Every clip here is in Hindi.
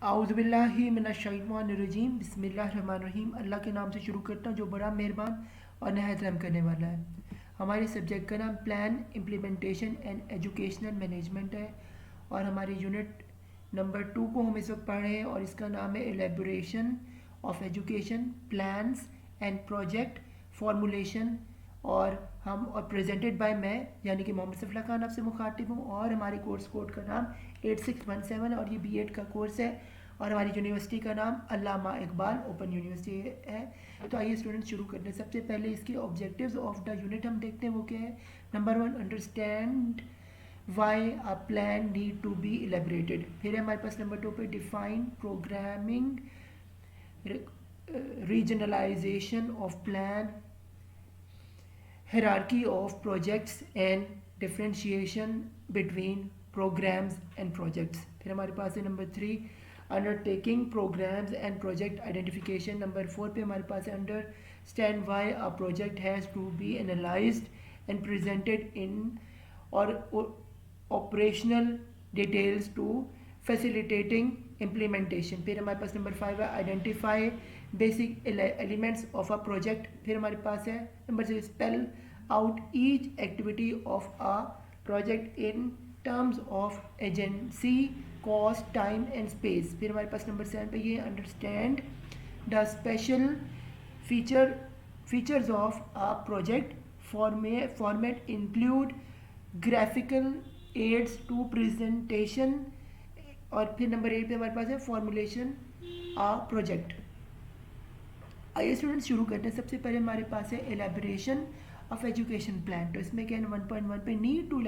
आउज़ुबिल्लाहि मिनश्शैतानिर्रजीम बिस्मिल्लाहिर्रहमानिर्रहीम। अल्लाह के नाम से शुरू करता हूँ जो बड़ा मेहरबान और नहायत रहम करने वाला है। हमारे सब्जेक्ट का नाम plan implementation and educational management है और हमारे यूनिट नंबर 2 को हम इस वक्त पढ़ रहे हैं और इसका नाम है elaboration of education plans and project formulation. और प्रेजेंटेड बाय मैं यानी कि मोहम्मद सफला खान आपसे मुखातिब हूँ और हमारे कोर्स कोड का नाम 8617 और ये बीएड का कोर्स है और हमारी यूनिवर्सिटी का नाम अल्लामा इकबाल ओपन यूनिवर्सिटी है। तो आइए स्टूडेंट शुरू करते हैं। सबसे पहले इसके ऑब्जेक्टिव्स ऑफ द यूनिट हम देखते हैं वो क्या है। Number 1, understand why a plan need to be elaborated. फिर हमारे पास नंबर 2 पे define programming regionalization of plan hierarchy of projects and differentiation between programs and projects। फिर हमारे पास है number 3, undertaking programs and project identification। Number 4 पे हमारे पास है understand why a project has to be analyzed and presented in or operational details to facilitating implementation। फिर हमारे पास नंबर 5 है identify basic elements of a project. फिर हमारे पास है number 6, spell out each activity of a project in terms of agency cost time and space. फिर हमारे पास नंबर 7 पे ये understand the special features of a project format include graphical aids to presentation. और फिर नंबर 8 पे हमारे पास है फॉर्मुलेशन आ प्रोजेक्ट। आइए स्टूडेंट्स शुरू करते हैं। सबसे पहले हमारे पास है एलेबोरेशन ऑफ एजुकेशन प्लान। तो इसमें क्या है 1.1 पे need to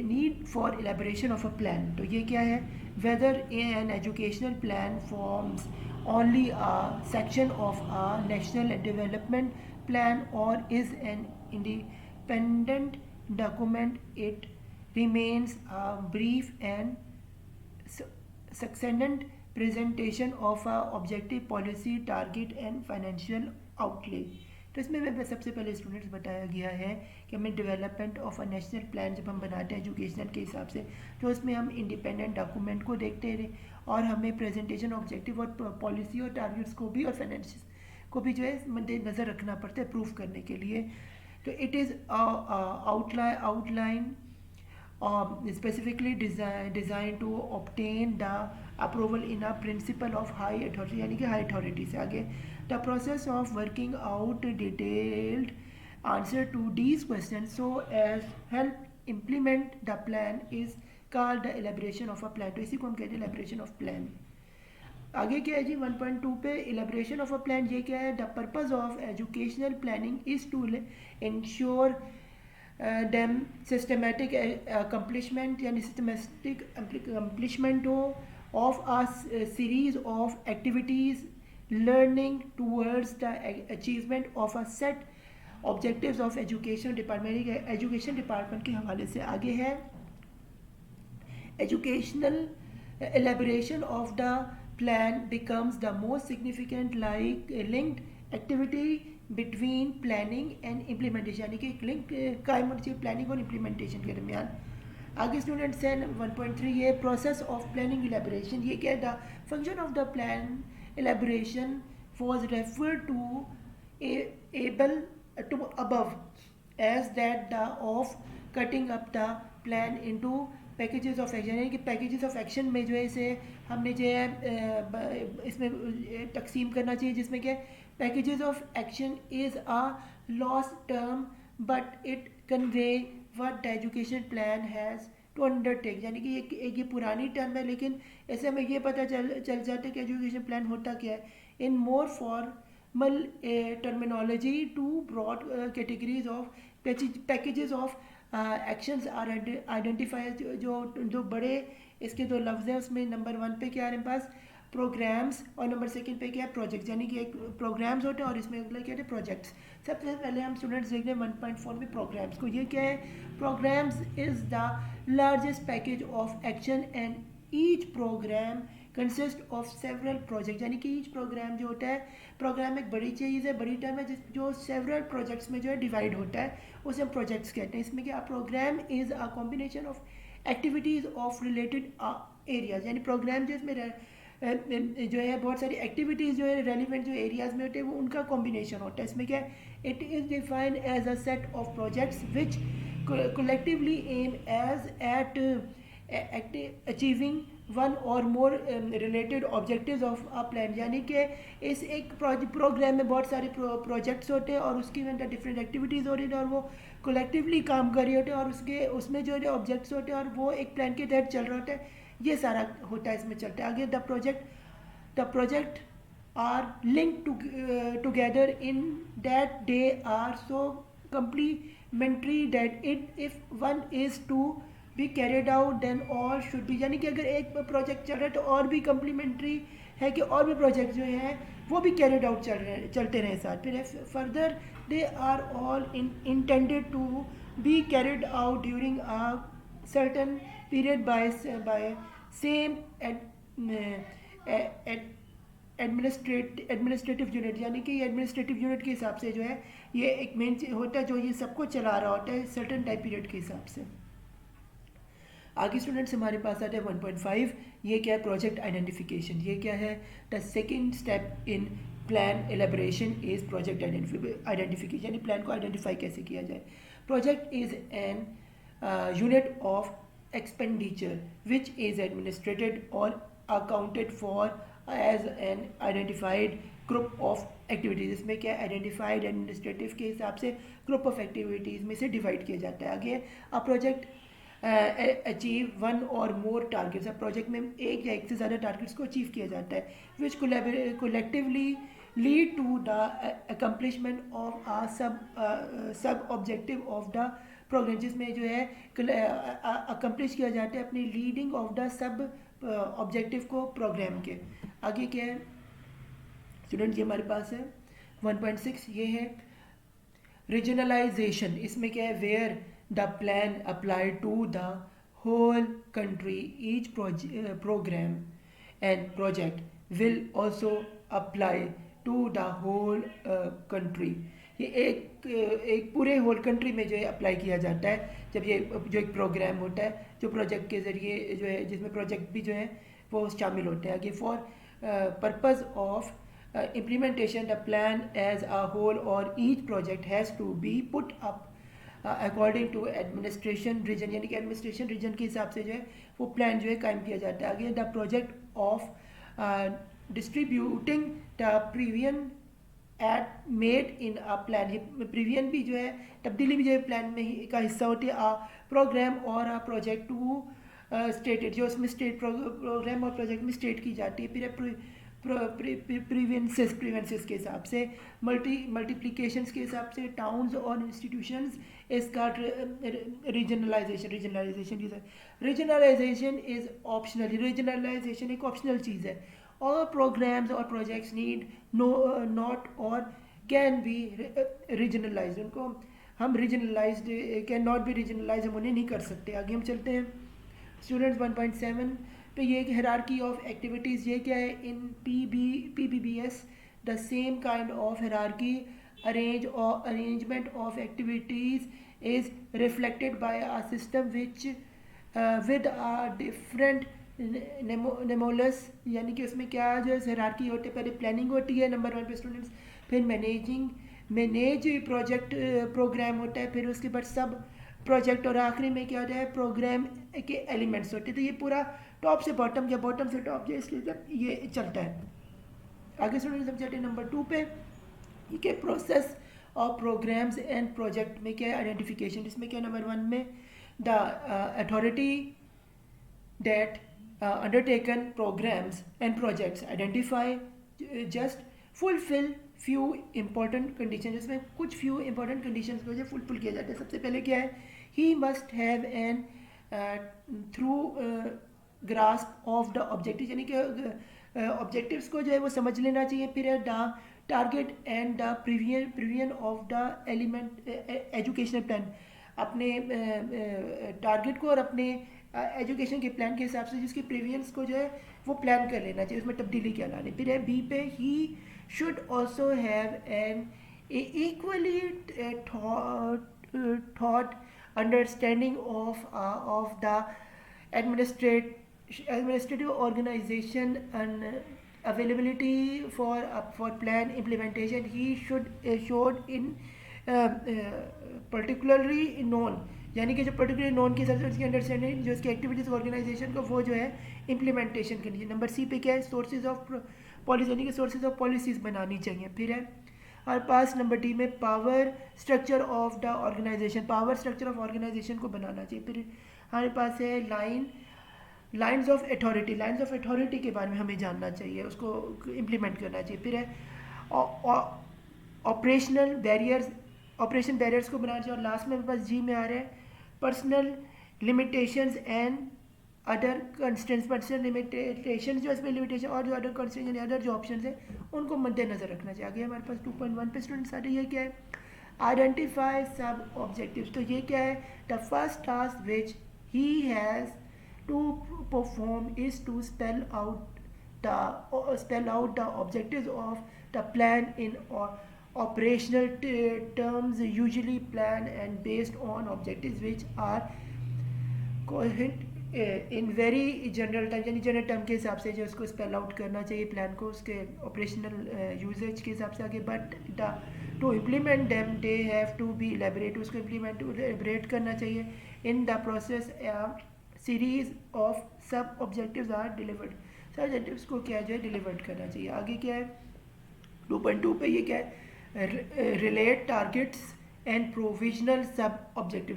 need for elaboration of a plan. तो ये क्या है, whether an educational plan forms only a section of a national development plan और is an independent document, it remains a brief and succinct presentation of a objective policy target and financial outlay। तो इसमें मैं सबसे पहले स्टूडेंट्स बताया गया है कि हमें development of a national plan जब हम बनाते हैं एजुकेशनल के हिसाब से तो उसमें हम इंडिपेंडेंट डॉक्यूमेंट को देखते हैं और हमें प्रेजेंटेशन ऑब्जेक्टिव और पॉलिसी और टारगेट्स को भी और फाइनेंस को भी जो है मद्देनज़र रखना पड़ता है प्रूफ करने के लिए। तो it is outline specifically designed to obtain the approval in a principle of high authority यानी कि high authority से आगे the process of working out detailed answer to these questions so as help implement the plan is called the elaboration of a plan। तो इसी को हम कहते हैं elaboration of plan। आगे क्या है जी 1.2 पे इलेबरेशन ऑफ अ प्लान। ये क्या है, the purpose of educational planning is to ensure them systematic accomplishment यानी सिस्टमेटिक अकम्पलिशमेंट हो of a series of activities learning towards the achievement of a set objectives of education department. Education department के हवाले से आगे है educational elaboration of the plan becomes the most significant linked activity between planning and implementation यानी कि एक लिंक कायम होनी चाहिए प्लानिंग और इम्प्लीमेंटेशन के दरमियान। आगे स्टूडेंट्स हैं 1.3 ये प्रोसेस ऑफ प्लानिंग इलेबोरेशन। ये क्या है, the function of the plan elaboration was referred to able to above as that the of cutting up the plan into packages of action यानी कि पैकेजेस ऑफ एक्शन में जो है इसे हमने जो है इसमें तकसीम करना चाहिए जिसमें क्या packages of action is a loss term but it convey what the education plan has to undertake. यानी कि एक ये पुरानी टर्म है लेकिन ऐसे हमें ये पता चल जाता है कि एजुकेशन प्लान होता क्या है in more formal terminology two broad categories of packages of actions are identify. जो बड़े इसके दो लफ्ज़ हैं उसमें नंबर 1 पे क्या है हमारे पास प्रोग्राम्स और नंबर 2 पे क्या है प्रोजेक्ट्स। यानी कि एक प्रोग्राम्स होते हैं और इसमें अगला क्या है प्रोजेक्ट्स। सबसे पहले हम स्टूडेंट्स देख रहे हैं 1.4 में प्रोग्राम्स को। ये क्या है, programmes is the largest package of action and each programme consist of several project. यानी कि ईच प्रोग्राम जो होता है, प्रोग्राम एक बड़ी चीज़ है, बड़ी टर्म है जो सेवरल प्रोजेक्ट्स में जो है डिवाइड होता है उसे हम प्रोजेक्ट्स कहते हैं। इसमें क्या programme is a combination of activities of related areas, यानी प्रोग्राम जिसमें जो है बहुत सारी एक्टिविटीज़ जो है रेलिवेंट जो एरियाज़ में होते हैं वो उनका कॉम्बिनेशन होता है. इसमें क्या है, it is defined as a set of projects which collectively aim as at achieving one or more related objectives of a plan. यानी कि इस एक प्रोग्राम में बहुत सारे प्रोजेक्ट्स होते हैं और उसकी डिफरेंट एक्टिविटीज़ हो रही है और वो कोलेक्टिवली काम कर रहे होते हैं और उसमें जो ऑब्जेक्ट्स होते हैं और वो एक प्लान के तहत चल रहा होता है. ये सारा होता है इसमें चलता है. आगे the project are linked together in that they are so complementary that if one is to be carried out then all should be. यानी कि अगर एक प्रोजेक्ट चल रहा है तो और भी कम्प्लीमेंट्री है कि और भी प्रोजेक्ट जो हैं वो भी कैरिड आउट चलते रहे साथ. फिर further they are all intended to be carried out during a certain period by same administrative unit. यानी कि एडमिनिस्ट्रेटिव यूनिट के हिसाब से जो है ये एक मेन होता है जो ये सबको चला रहा होता है सर्टन टाइम पीरियड के हिसाब से. आगे स्टूडेंट्स हमारे पास आता है 1.5. ये क्या है, प्रोजेक्ट आइडेंटिफिकेशन. ये क्या है, the second step in plan elaboration is project identification. यानी प्लान को आइडेंटिफाई कैसे किया जाए. Project is an unit of expenditure which is administered और accounted for as an identified group of activities. इसमें क्या आइडेंटिफाइड एडमिनिस्ट्रेटिव के हिसाब से ग्रुप ऑफ एक्टिविटीज़ में से डिवाइड किया जाता है. आगे अ प्रोजेक्ट अचीव वन और मोर टारगेट्स. अब प्रोजेक्ट में एक या एक से ज़्यादा टारगेट्स को अचीव किया जाता है which collectively lead to the accomplishment of a sub objective of the programme. जिसमें जो है अकम्पलिश किया जाता है अपनी leading of the sub objective को प्रोग्राम के. आगे क्या है स्टूडेंट, ये हमारे पास है 1.6. ये है रीजनलाइजेशन. इसमें क्या है, where the plan apply to the whole country each programme and project will also apply to the whole country. ये एक पूरे होल कंट्री में जो है अप्लाई किया जाता है जब ये जो एक प्रोग्राम होता है जो प्रोजेक्ट के ज़रिए जो है जिसमें प्रोजेक्ट भी जो है वो शामिल होते हैं. आगे for purpose of implementation the plan as a whole or each project has to be put up according to administration region. यानी कि एडमिनिस्ट्रेशन रीजन के हिसाब से जो है वो प्लान जो है कायम किया जाता है. आगे the project of distributing the purview at made in a plan. Purview भी जो है तब्दीली भी जो है प्लान में ही का हिस्सा होती है. आ प्रोग्राम और आ प्रोजेक्ट टू स्टेटेड जो उसमें स्टेट प्रोग्राम और प्रोजेक्ट में स्टेट की जाती है. फिर प्रीवेंसेस के हिसाब से मल्टीप्लिकेशंस के हिसाब से टाउन्स और इंस्टीट्यूशंस. इसका रीजनलाइजेशन इज ऑप्शनल. रीजनलाइजेशन एक ऑप्शनल चीज़ है. और प्रोग्राम्स और प्रोजेक्ट्स नीड नॉट और कैन बी रीजनलाइज. उनको हम रीजनलाइज कैन नॉट बी रीजनलाइज, हम उन्हें नहीं कर सकते. आगे हम चलते हैं स्टूडेंट्स 1.7 पे. ये हायरार्की ऑफ एक्टिविटीज़. ये क्या है, in PPBS the same kind of hierarchy arrangement of activities is reflected by a system which with a different नेमोलस. यानी कि उसमें क्या जो है हायरार्की होती है, पहले प्लानिंग होती है नंबर 1 पे स्टूडेंट्स, फिर मैनेज प्रोजेक्ट प्रोग्राम होता है, फिर उसके बाद सब प्रोजेक्ट और आखिरी में क्या होता है प्रोग्राम के एलिमेंट्स होते हैं. तो ये पूरा टॉप से बॉटम या बॉटम से टॉप जो इसलिए ये चलता है. आगे स्टूडेंट्स हम चलते हैं नंबर 2 पे. ये क्या process of programmes and project में क्या है आइडेंटिफिकेशन. इसमें क्या नंबर 1 में the authority that undertaken programs and projects identify just fulfill few important conditions. जिसमें कुछ few important conditions को जो फुलफिल किया जाता है. सबसे पहले क्या है, he must have an through grasp of the objectives. यानी कि objectives को जो है वो समझ लेना चाहिए. फिर है the target and the prevision of the element educational plan. अपने टारगेट को और अपने एजुकेशन के प्लान के हिसाब से जिसकी प्रीवियंस को जो है वो प्लान कर लेना चाहिए, उसमें तब्दीली क्या लानी. फिर है बी पे, he should also have an equally thought understanding of the administrate administrative organization and availability for plan implementation. He should showed in particularly known, यानी कि जो पर्टिकुलर नॉन की सबसे उसकी अंडरस्टैंडिंग जो उसकी एक्टिविटीज़ ऑर्गेनाइजेशन को वो जो है इम्प्लीमेंटेशन करनी चाहिए. नंबर सी पे क्या है, सोर्सेज ऑफ पॉलिसी, यानी कि सोर्सेज ऑफ पॉलिसीज़ बनानी चाहिए. फिर है हमारे पास नंबर डी में power structure of the organisation, power structure of organisation को बनाना चाहिए. फिर हमारे पास है lines of authority, lines of authority के बारे में हमें जानना चाहिए, उसको इम्प्लीमेंट करना चाहिए. फिर है ऑपरेशनल बैरियर्स, ऑपरेशन बैरियर्स को बनाना चाहिए. और लास्ट में मेरे पास जी में आ रहा है personal limitations and other constraints, personal limitation जो इसमें लिमिटेशन और जो अदर कंस्ट्रेंट यानी अदर जो ऑप्शन है उनको मद्देनजर रखना चाहिए. आगे हमारे पास 2.1 पे स्टूडेंट्स आ रही है क्या है, आइडेंटिफाई सब ऑब्जेक्टिव्स. तो ये क्या है, the first task which he has to perform is to spell out the objectives of the plan in operational terms, usually plan and based on objectives which are coherent in very general term, यानी जनरल टर्म के हिसाब से जो उसको स्पेल आउट करना चाहिए प्लान को उसके ऑपरेशनल यूजेज के हिसाब से. आगे but the to implement them they have to be elaborate, उसको इलेबरेट करना चाहिए. In the process series of sub objectives are delivered, sub objectives को क्या जो है डिलीवर्ड करना चाहिए. आगे क्या है 2.2 पे ये क्या है, relate targets and provisional sub objective,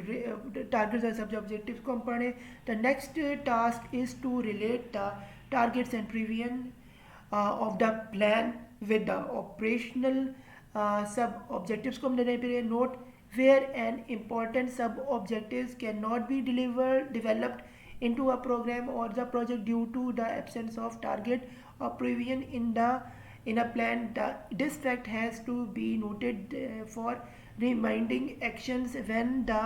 targets और सब ऑब्जेक्टिव्स को हम पढ़ें. The next task is to relate the targets and purview of the plan with the operational sub objectives को हम लेने पे. Note where an important sub-objectives cannot be developed into a program or the project due to the absence of target or prevision in a plan. This fact has to be noted for reminding actions when the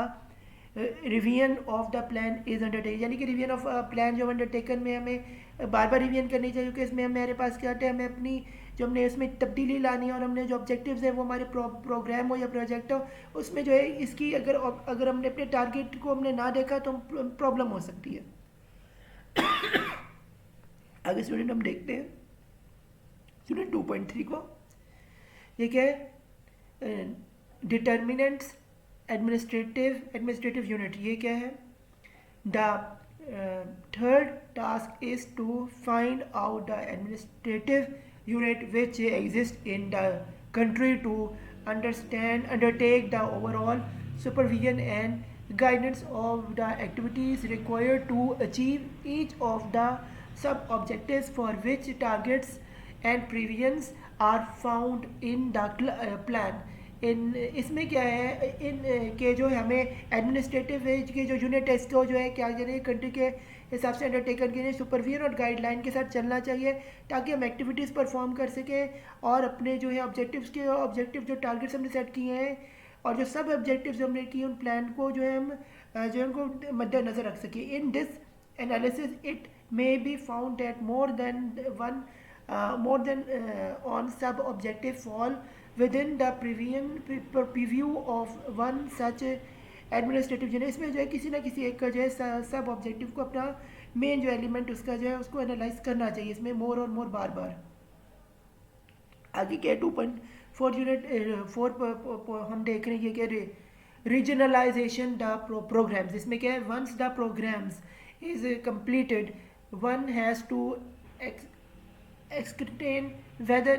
revision of the plan is undertaken, यानी कि रिवीजन ऑफ प्लान जो अंडरटेकन में हमें बार बार रिवीजन करनी चाहिए क्योंकि इसमें हमारे पास क्या है, हमें अपनी जो हमने इसमें तब्दीली लानी है और हमने जो ऑब्जेक्टिव्स है वो हमारे प्रोग्राम हो या प्रोजेक्ट हो उसमें जो है इसकी अगर हमने अपने टारगेट को हमने ना देखा तो प्रॉब्लम हो सकती है. आगे स्टूडेंट हम देखते हैं स्टूडेंट 2.3 को. ये क्या है, डिटर्मिनेंट्स एडमिनिस्ट्रेटिव यूनिट. ये क्या है, the third task is to find out the administrative unit which exist in the country to undertake the overall supervision and guidance of the activities required to achieve each of the sub objectives for which targets and previsions are found in the plan. इन इसमें क्या है, इन के जो हमें एडमिनिस्ट्रेटिव के जो यूनिट है इसको जो है क्या करें, कंट्री के हिसाब से अंडरटेकन के लिए सुपरविजन और गाइडलाइन के साथ चलना चाहिए ताकि हम एक्टिविटीज़ परफॉर्म कर सकें और अपने जो है ऑब्जेक्टिव जो टारगेट्स हमने सेट किए हैं और जो सब ऑब्जेक्टिव्स हमने किए उन प्लान को जो है हम जो है उनको मद्देनजर रख सकें. In this analysis it may be found that more than one sub objective fall within the preview of one such administrative unit. इसमें जो है किसी ना किसी एक का जो है सब ऑब्जेक्टिव को अपना मेन जो एलिमेंट उसका जो है उसको एनालाइज करना चाहिए इसमें मोर और मोर बार बार. आगे क्या 2.4 यूनिट 4 हम देख रहे हैं ये क्या, रीजनलाइजेशन द प्रोग्राम्स. इसमें क्या है, once the programmes is completed one has to ascertain whether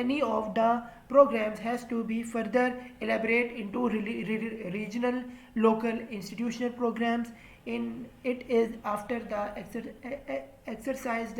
any of the programs has to be further elaborate into regional, local, institutional programs. In it is after the exercise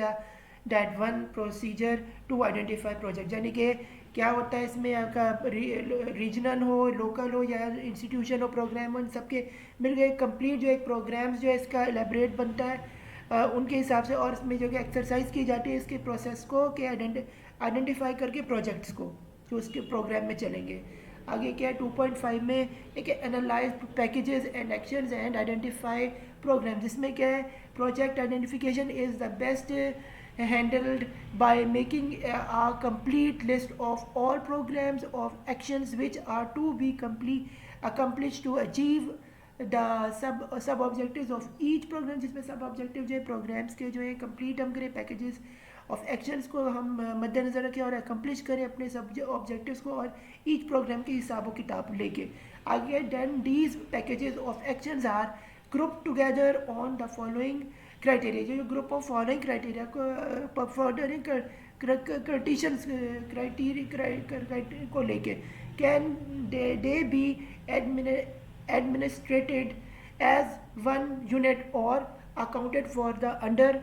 that one procedure to identify project. यानी कि क्या होता है इसमें आपका रीजनल हो, लोकल हो या इंस्टीट्यूशन हो, प्रोग्राम हो, इन सबके मिलकर कंप्लीट जो एक प्रोग्राम्स जो है इसका एलेबरेट बनता है उनके हिसाब से और इसमें जो कि एक्सरसाइज की जाती है इसके प्रोसेस को कि आइडेंटिफाई करके प्रोजेक्ट्स को जो उसके प्रोग्राम में चलेंगे. आगे क्या है 2.5 में एक analyse packages and actions and identify programme. जिसमें क्या है, project identification is the best handled by making a complete list of all programs of actions which are to be accomplished to achieve the sub objectives of each programme, जिसमें सब ऑब्जेक्टिव जो है प्रोग्राम्स के जो है कंप्लीट हम करें, पैकेजेस ऑफ एक्शंस को हम मद्देनज़र रखें और अकम्प्लिश करें अपने सब ऑब्जेक्टिव्स को, और ईच प्रोग्राम के हिसाब किताब लेके आगे। Then these packages of actions are group together on the following criteria, जो ग्रुप ऑफ फॉलोइंग क्राइटेरिया को फॉलोइंग कंडीशंस क्राइटेरिया को लेके can they be administrated as one unit or accounted for the under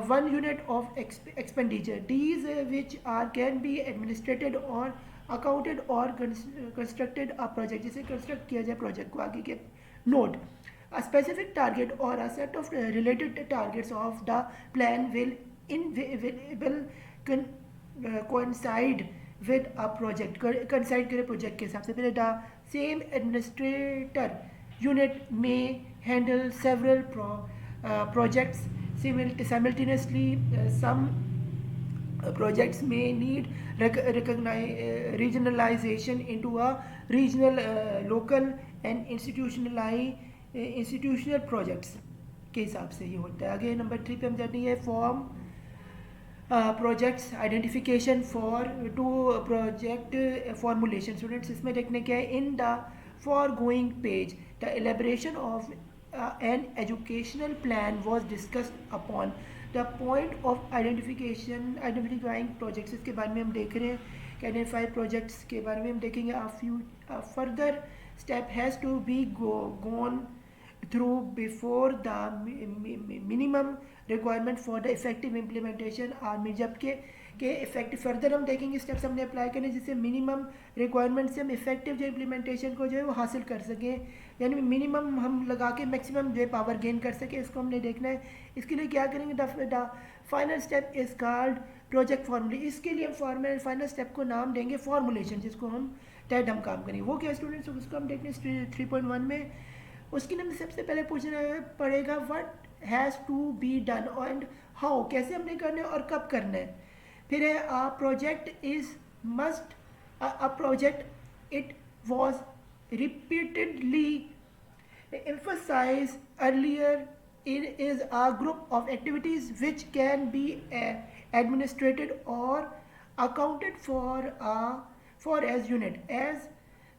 one unit of expenditure. These which are can be administrated or accounted or constructed a project, जिसे construct किया जाए project को आगे के note. A specific target or a set of related targets of the plan will coincide with a project, coincide करे project के हिसाब से। पहले the same administrator unit may handle several projects simultaneously. Some projects may need regionalization into a regional, local and institutional projects के हिसाब से ये होता है। आगे नंबर 3 पे हम जानी है form projects identification for to project formulation. Students इसमें देखने क्या है, in the foregoing page the elaboration of an educational plan was discussed upon the point of identifying projects. इसके बारे में हम देख रहे हैं कि आइडेंटिफाई प्रोजेक्ट्स के बारे में हम देखेंगे। A further step has to be gone through before the minimum requirement for the effective implementation are जबकि इफेक्टिव फर्दर हम देखेंगे स्टेप्स हमने अप्लाई करने जिससे मिनिमम रिक्वायरमेंट से हम इफेक्टिव जो इम्प्लीमेंटेशन को जो है वो हासिल कर सकें, यानी मिनिमम हम लगा के मैक्सिमम जो है पावर गेन कर सकें, इसको हमने देखना है। इसके लिए क्या करेंगे, the final step is called project फार्मूले। इसके लिए हम फाइनल स्टेप को नाम देंगे फार्मूलेशन, जिसको हम तहत हम काम करेंगे। वो क्या स्टूडेंट्स, उसको हम देखते हैं 3.1 में। उसकी नंबर सबसे पहले पूछना पड़ेगा what has to be done and how, कैसे हमने करना है और कब करना है। फिर है a project is must a project it was repeatedly emphasized earlier it is a group of activities which can be administrated or accounted for as unit. As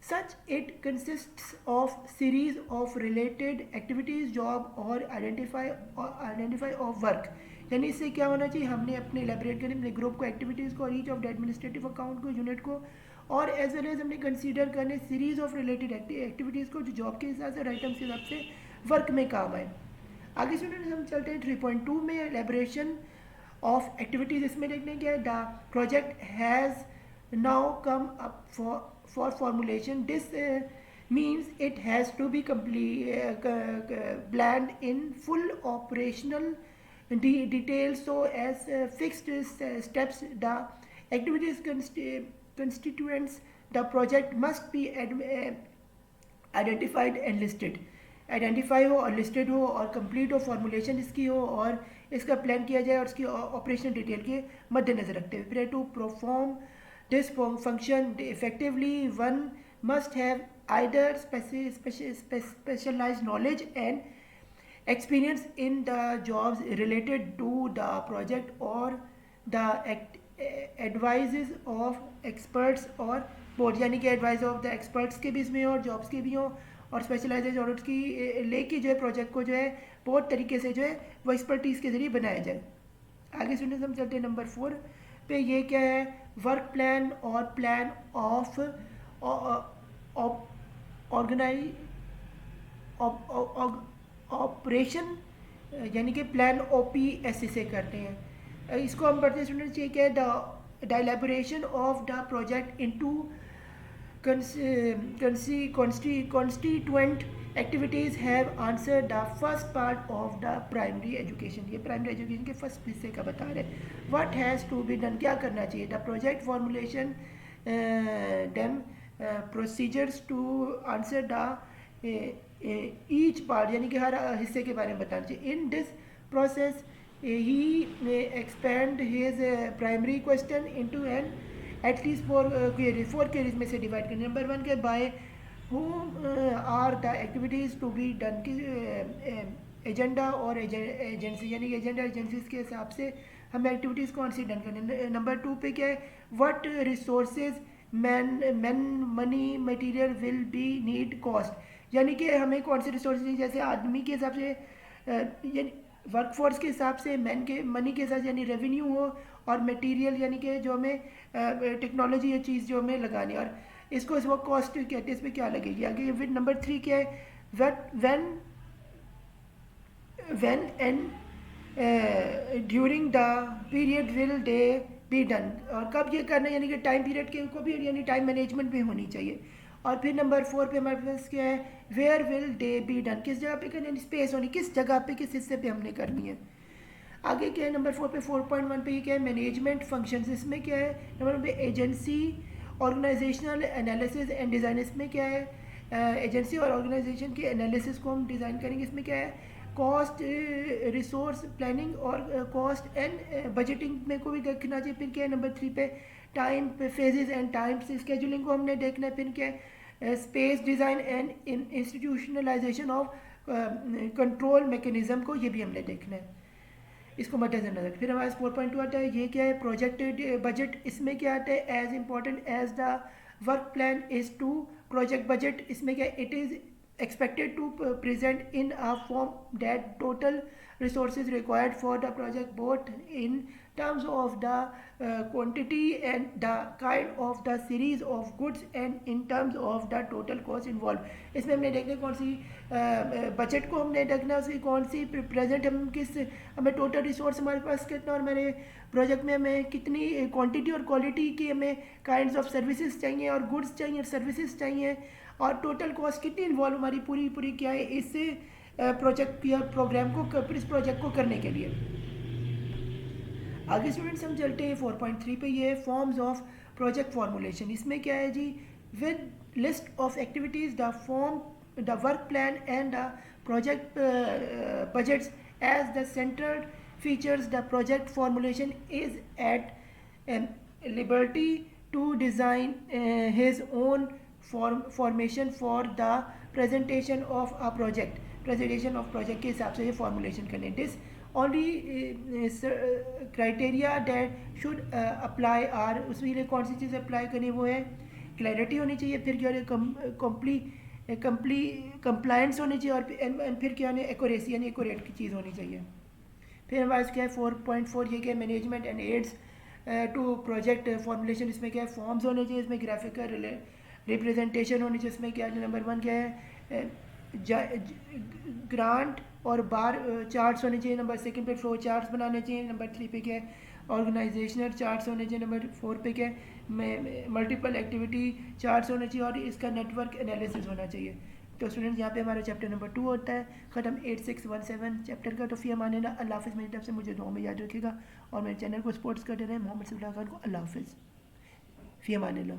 such it consists of series of related activities, job or identify of work। यानी इससे क्या होना चाहिए, हमने अपने एलेबरेट करें अपने ग्रुप को, एक्टिविटीज़ को, each of the administrative account को, यूनिट को, और एज वेल एज हमने कंसीडर करने सीरीज ऑफ रिलेटेड एक्टिविटीज़ को जो जॉब के हिसाब से और आइटम्स के हिसाब से वर्क में काम आए। आगे स्टूडेंट्स हम चलते हैं 3.2 में, एलेबरेशन ऑफ एक्टिविटीज़। इसमें देखने क्या है, the project has now come up for formulation. This means it has to be planned in full operational detail so as fixed steps. The activities constituents the project must be identified and listed। Identify हो और लिस्टेड हो और कंप्लीट हो, फॉर्मुलेशन इसकी हो और इसका प्लान किया जाए और इसकी ऑपरेशनल डिटेल के मद्देनजर रखते हुए। फिर to perform this function effectively one must have either specialized knowledge and experience in the jobs related to the project or the advices of experts or board, यानी कि एडवाइस ऑफ द एक्सपर्ट्स के भी इसमें और जॉब्स के भी हो और स्पेशलाइजेशन और उसकी लेके जो है प्रोजेक्ट को जो है बहुत तरीके से जो है वो एक्सपर्टीज़ के जरिए बनाया जाए। आगे स्टूडेंट्स हम चलते हैं नंबर 4 पे। ये क्या है, वर्क प्लान और प्लान ऑफ ऑपरेशन, यानी कि प्लान OPS से करते हैं। इसको हम पढ़ते हैं स्टूडेंट्स, ये क्या है, the elaboration of the project into constituent activities have answered the first part of the primary education। ये प्राइमरी एजुकेशन के फर्स्ट हिस्से का बता रहे हैं। what has to be done, क्या करना चाहिए, the project formulation them procedures to answer the each part, यानी कि हर हिस्से के बारे में बताना चाहिए। in this process he may expand his primary question into an at least 4 queries में से डिवाइड करें। नंबर 1 के by are the activities to be done की एजेंडा और एजेंसी, यानी कि एजेंडा एजेंसीज के हिसाब से हमें एक्टिविटीज़ कौन सी डन करनी। नंबर 2 पे क्या है, what resources man money material will be need cost, यानी कि हमें कौन से रिसोर्सेज, जैसे आदमी के हिसाब से यानी वर्कफोर्स के हिसाब से, मैन के मनी के हिसाब से यानी रेवेन्यू हो, और मटेरियल यानी कि जो हमें टेक्नोलॉजी या चीज़ जो हमें लगानी है, और इसको इस वक्त कॉस्ट कहते हैं, इसमें क्या लगेगी आगे। फिर नंबर 3 क्या है, when and during the period will they be done, और कब ये करना है, यानी कि टाइम पीरियड के को भी यानी टाइम मैनेजमेंट भी होनी चाहिए। और फिर नंबर 4 पे हमारे पास क्या है, where will they be done, किस जगह पे करनी है, स्पेस होनी, किस जगह पे किस हिस्से पे हमने करनी है। आगे क्या है नंबर 4 पे 4.1 पे ये क्या है, मैनेजमेंट फंक्शंस, इसमें क्या है नंबर 1 पे agency organisational analysis and design, इसमें क्या है एजेंसी और ऑर्गेनाइजेशन के एनालिसिस को हम डिज़ाइन करेंगे। इसमें क्या है कॉस्ट रिसोर्स प्लानिंग और कॉस्ट एंड बजटिंग में को भी देखना चाहिए। फिर क्या है नंबर 3 पे time phases and time scheduling को हमने देखना है। फिर क्या है space design and institutionalisation of control mechanism को, ये भी हमने देखना है, इसको मद्देनजर रखें। फिर हमारे पास 4.2 आता है, ये क्या है प्रोजेक्ट बजट, इसमें क्या आता है as important as the work plan is to project budget, इसमें क्या it is expected to present in a form that total resources required for the project both in terms of the quantity and the kind of the series of goods and in terms of the total cost involved। इसमें हमने देखना कौन सी बजट को हमने देखना, उसकी कौन सी प्रेजेंट हम किस, हमें टोटल रिसोर्स हमारे पास कितना, और हमारे प्रोजेक्ट में हमें कितनी क्वांटिटी और क्वालिटी की हमें काइंड्स ऑफ सर्विसेज चाहिए और गुड्स चाहिए और सर्विसेज चाहिए, और टोटल कॉस्ट कितनी इन्वॉल्व हमारी पूरी क्या है इस प्रोजेक्ट या प्रोग्राम को, इस प्रोजेक्ट को करने के लिए। आगे स्टूडेंट्स हम चलते हैं 4.3 पे, ये फॉर्म्स ऑफ प्रोजेक्ट फॉर्मुलेशन, इसमें क्या है जी, with list of activities the work plan and the project budgets as the central features, the project formulation is at liberty to design his own formation for the presentation of a project, presentation of project के हिसाब से ये formulation करने। This only criteria that should apply are, उसमें लिए कौन सी चीज़ अप्लाई करनी, वो है क्लैरिटी होनी चाहिए, फिर क्या है कंप्लायंस होनी चाहिए, और फिर क्या है एक्यूरेसी यानी एक्यूरेट की चीज़ होनी चाहिए। फिर हमारे पास क्या है 4.4, ये क्या है management and aids to project formulation, इसमें क्या है फॉर्म्स होने चाहिए, इसमें ग्राफिकल रिप्रेजेंटेशन होनी चाहिए, इसमें क्या है नंबर 1 क्या है ग्रांट और बार चार्ट्स होने चाहिए, नंबर 2 पे फ्लो चार्ट्स बनाने चाहिए, नंबर 3 पे क्या है ऑर्गेनाइजेशनल चार्ट्स होने चाहिए, नंबर 4 पे क्या है मल्टीपल एक्टिविटी चार्ट्स होने चाहिए, और इसका नेटवर्क एनालिसिस होना चाहिए। तो स्टूडेंट्स यहाँ पे हमारा चैप्टर नंबर 2 होता है ख़त्म 8617 चैप्टर का। तो फिर माने ना अल्लाह हाफ़िज़, मेरी तरफ से मुझे दुआ में याद रखिएगा, और मेरे चैनल को सपोर्ट्स करते रहें। मोहम्मद सफीउल्लाह खान को अल्लाह हाफ़िज़, फ़ी अमान अल्लाह।